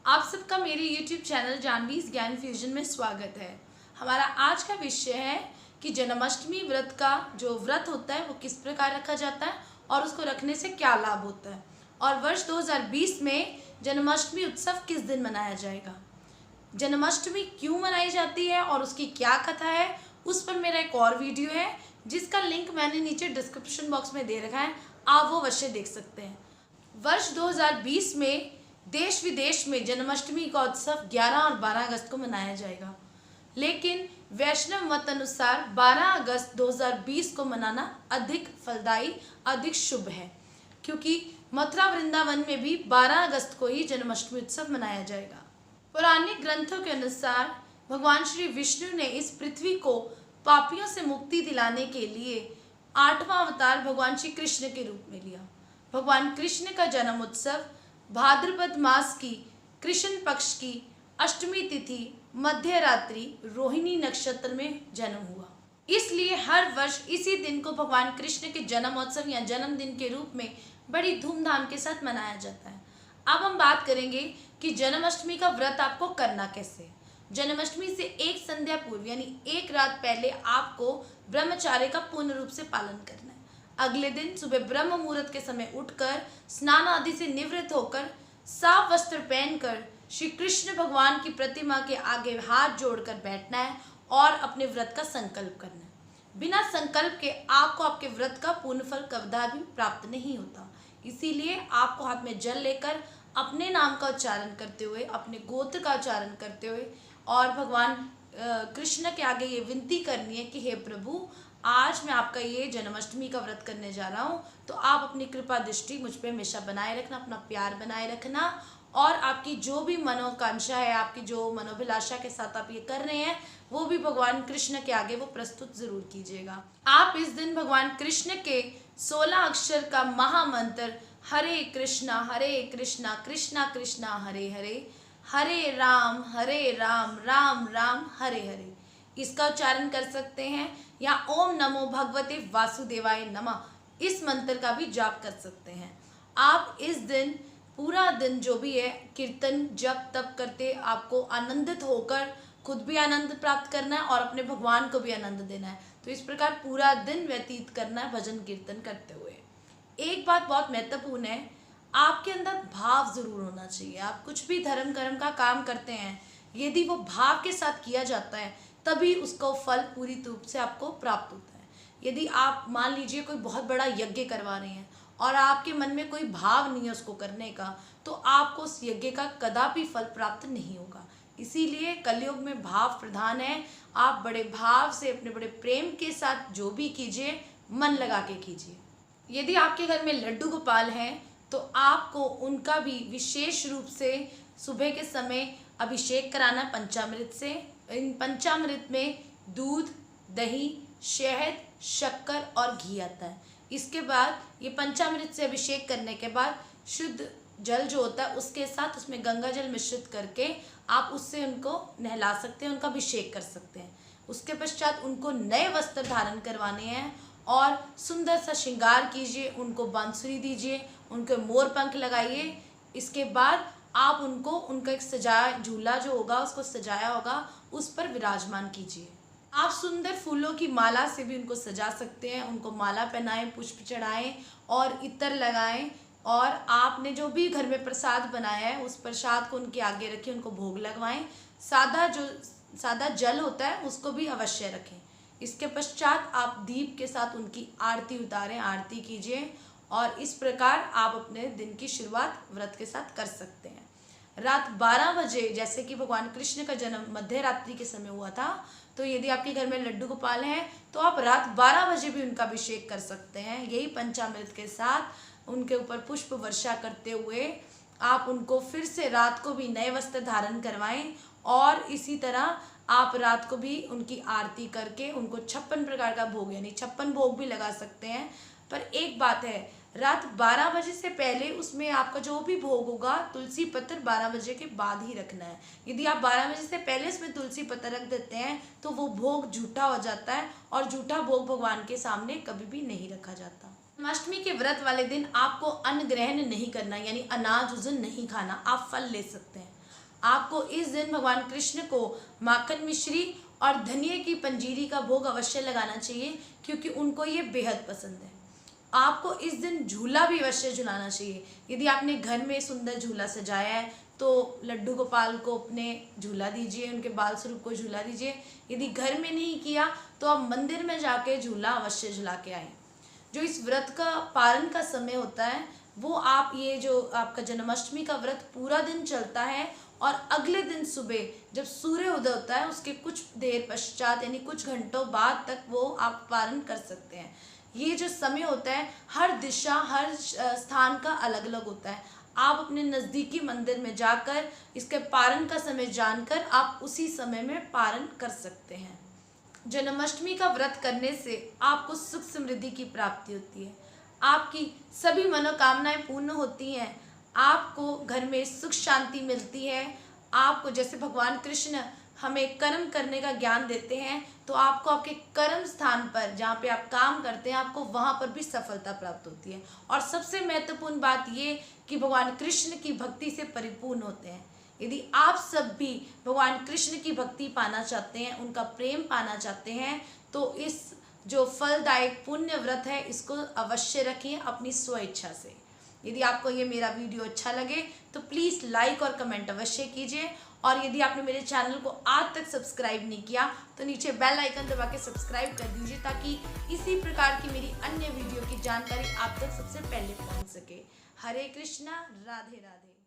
आप सबका मेरे YouTube चैनल जानवीज ज्ञान फ्यूजन में स्वागत है। हमारा आज का विषय है कि जन्माष्टमी व्रत का जो व्रत होता है वो किस प्रकार रखा जाता है और उसको रखने से क्या लाभ होता है, और वर्ष 2020 में जन्माष्टमी उत्सव किस दिन मनाया जाएगा, जन्माष्टमी क्यों मनाई जाती है और उसकी क्या कथा है, उस पर मेरा एक और वीडियो है जिसका लिंक मैंने नीचे डिस्क्रिप्शन बॉक्स में दे रखा है, आप वो अवश्य देख सकते हैं। वर्ष 2020 में देश विदेश में जन्माष्टमी का उत्सव 11 और 12 अगस्त को मनाया जाएगा, लेकिन वैष्णव मत अनुसार 12 अगस्त 2020 को मनाना अधिक फलदायी, अधिक शुभ है, क्योंकि मथुरा वृंदावन में भी 12 अगस्त को ही जन्माष्टमी उत्सव मनाया जाएगा। पौराणिक ग्रंथों के अनुसार भगवान श्री विष्णु ने इस पृथ्वी को पापियों से मुक्ति दिलाने के लिए 8वां अवतार भगवान श्री कृष्ण के रूप में लिया। भगवान कृष्ण का जन्म उत्सव भाद्रपद मास की कृष्ण पक्ष की अष्टमी तिथि मध्य रात्रि रोहिणी नक्षत्र में जन्म हुआ, इसलिए हर वर्ष इसी दिन को भगवान कृष्ण के जन्मोत्सव या जन्मदिन के रूप में बड़ी धूमधाम के साथ मनाया जाता है। अब हम बात करेंगे कि जन्माष्टमी का व्रत आपको करना कैसे। जन्माष्टमी से एक संध्या पूर्व यानी एक रात पहले आपको ब्रह्मचार्य का पूर्ण रूप से पालन करना है। अगले दिन सुबह ब्रह्म मुहूर्त के समय उठकर स्नान आदि से निवृत्त होकर साफ वस्त्र पहनकर श्री कृष्ण भगवान की प्रतिमा के आगे हाथ जोड़कर बैठना है और अपने व्रत का संकल्प करना है। बिना संकल्प के आपको आपके व्रत का पूर्ण फल कभी प्राप्त नहीं होता, इसीलिए आपको हाथ में जल लेकर अपने नाम का उच्चारण करते हुए, अपने गोत्र का उच्चारण करते हुए और भगवान कृष्ण के आगे ये विनती करनी है कि हे प्रभु, आज मैं आपका ये जन्माष्टमी का व्रत करने जा रहा हूँ, तो आप अपनी कृपा दृष्टि मुझ पे हमेशा बनाए रखना, अपना प्यार बनाए रखना, और आपकी जो भी मनोकांक्षा है, आपकी जो मनोभिलाषा के साथ आप ये कर रहे हैं, वो भी भगवान कृष्ण के आगे वो प्रस्तुत जरूर कीजिएगा। आप इस दिन भगवान कृष्ण के 16 अक्षर का महामंत्र हरे कृष्णा कृष्णा कृष्णा हरे हरे, हरे राम राम राम हरे हरे, इसका उच्चारण कर सकते हैं, या ओम नमो भगवते वासुदेवाय नमः इस मंत्र का भी जाप कर सकते हैं। आप इस दिन पूरा दिन जो भी है कीर्तन जप तप करते आपको आनंदित होकर खुद भी आनंद प्राप्त करना है और अपने भगवान को भी आनंद देना है। तो इस प्रकार पूरा दिन व्यतीत करना है भजन कीर्तन करते हुए। एक बात बहुत महत्वपूर्ण है, आपके अंदर भाव जरूर होना चाहिए। आप कुछ भी धर्म कर्म का काम करते हैं, यदि वो भाव के साथ किया जाता है तभी उसका फल पूरी रूप से आपको प्राप्त होता है। यदि आप मान लीजिए कोई बहुत बड़ा यज्ञ करवा रहे हैं और आपके मन में कोई भाव नहीं है उसको करने का, तो आपको उस यज्ञ का कदापि फल प्राप्त नहीं होगा। इसीलिए कलयुग में भाव प्रधान है। आप बड़े भाव से अपने बड़े प्रेम के साथ जो भी कीजिए, मन लगा के कीजिए। यदि आपके घर में लड्डू गोपाल हैं तो आपको उनका भी विशेष रूप से सुबह के समय अभिषेक कराना पंचामृत से। इन पंचामृत में दूध, दही, शहद, शक्कर और घी आता है। इसके बाद ये पंचामृत से अभिषेक करने के बाद शुद्ध जल जो होता है उसके साथ उसमें गंगा जल मिश्रित करके आप उससे उनको नहला सकते हैं, उनका अभिषेक कर सकते हैं। उसके पश्चात उनको नए वस्त्र धारण करवाने हैं और सुंदर सा श्रृंगार कीजिए, उनको बांसुरी दीजिए, उनको मोर पंख लगाइए। इसके बाद आप उनको उनका एक सजाया झूला जो होगा उसको सजाया होगा उस पर विराजमान कीजिए। आप सुंदर फूलों की माला से भी उनको सजा सकते हैं, उनको माला पहनाएं, पुष्प चढ़ाएं और इत्र लगाएं, और आपने जो भी घर में प्रसाद बनाया है उस प्रसाद को उनके आगे रखें, उनको भोग लगवाएं। सादा जल होता है उसको भी अवश्य रखें। इसके पश्चात आप दीप के साथ उनकी आरती उतारें, आरती कीजिए, और इस प्रकार आप अपने दिन की शुरुआत व्रत के साथ कर सकते हैं। रात 12 बजे जैसे कि भगवान कृष्ण का जन्म मध्य रात्रि के समय हुआ था, तो यदि आपके घर में लड्डू गोपाल हैं तो आप रात 12 बजे भी उनका अभिषेक कर सकते हैं। यही पंचामृत के साथ उनके ऊपर पुष्प वर्षा करते हुए आप उनको फिर से रात को भी नए वस्त्र धारण करवाएं, और इसी तरह आप रात को भी उनकी आरती करके उनको 56 प्रकार का भोग यानी 56 भोग भी लगा सकते हैं। पर एक बात है, रात 12 बजे से पहले उसमें आपका जो भी भोग होगा तुलसी पत्र 12 बजे के बाद ही रखना है। यदि आप 12 बजे से पहले इसमें तुलसी पत्र रख देते हैं तो वो भोग झूठा हो जाता है, और झूठा भोग भगवान के सामने कभी भी नहीं रखा जाता। जन्माष्टमी के व्रत वाले दिन आपको अन्न ग्रहण नहीं करना, यानी अनाज उस दिन नहीं खाना, आप फल ले सकते हैं। आपको इस दिन भगवान कृष्ण को माखन मिश्री और धनिये की पंजीरी का भोग अवश्य लगाना चाहिए, क्योंकि उनको ये बेहद पसंद है। आपको इस दिन झूला भी अवश्य झुलाना चाहिए। यदि आपने घर में सुंदर झूला सजाया है तो लड्डू गोपाल को अपने झूला दीजिए, उनके बाल स्वरूप को झूला दीजिए। यदि घर में नहीं किया तो आप मंदिर में जाके झूला अवश्य झुला के आए। जो इस व्रत का पारण का समय होता है वो आप ये जो आपका जन्माष्टमी का व्रत पूरा दिन चलता है और अगले दिन सुबह जब सूर्य उदय होता है उसके कुछ देर पश्चात यानी कुछ घंटों बाद तक वो आप पारण कर सकते हैं। ये जो समय होता है हर दिशा हर स्थान का अलग अलग होता है। आप अपने नज़दीकी मंदिर में जाकर इसके पारण का समय जानकर आप उसी समय में पारण कर सकते हैं। जन्माष्टमी का व्रत करने से आपको सुख समृद्धि की प्राप्ति होती है, आपकी सभी मनोकामनाएं पूर्ण होती हैं, आपको घर में सुख शांति मिलती है। आपको जैसे भगवान कृष्ण हमें कर्म करने का ज्ञान देते हैं तो आपको आपके कर्म स्थान पर जहाँ पे आप काम करते हैं आपको वहाँ पर भी सफलता प्राप्त होती है। और सबसे महत्वपूर्ण बात ये कि भगवान कृष्ण की भक्ति से परिपूर्ण होते हैं। यदि आप सब भी भगवान कृष्ण की भक्ति पाना चाहते हैं, उनका प्रेम पाना चाहते हैं, तो इस जो फलदायक पुण्य व्रत है इसको अवश्य रखें अपनी स्वेच्छा से। यदि आपको ये मेरा वीडियो अच्छा लगे तो प्लीज़ लाइक और कमेंट अवश्य कीजिए। और यदि आपने मेरे चैनल को आज तक सब्सक्राइब नहीं किया तो नीचे बेल आइकन दबा के सब्सक्राइब कर दीजिए, ताकि इसी प्रकार की मेरी अन्य वीडियो की जानकारी आप तक सबसे पहले पहुंच सके। हरे कृष्णा, राधे राधे।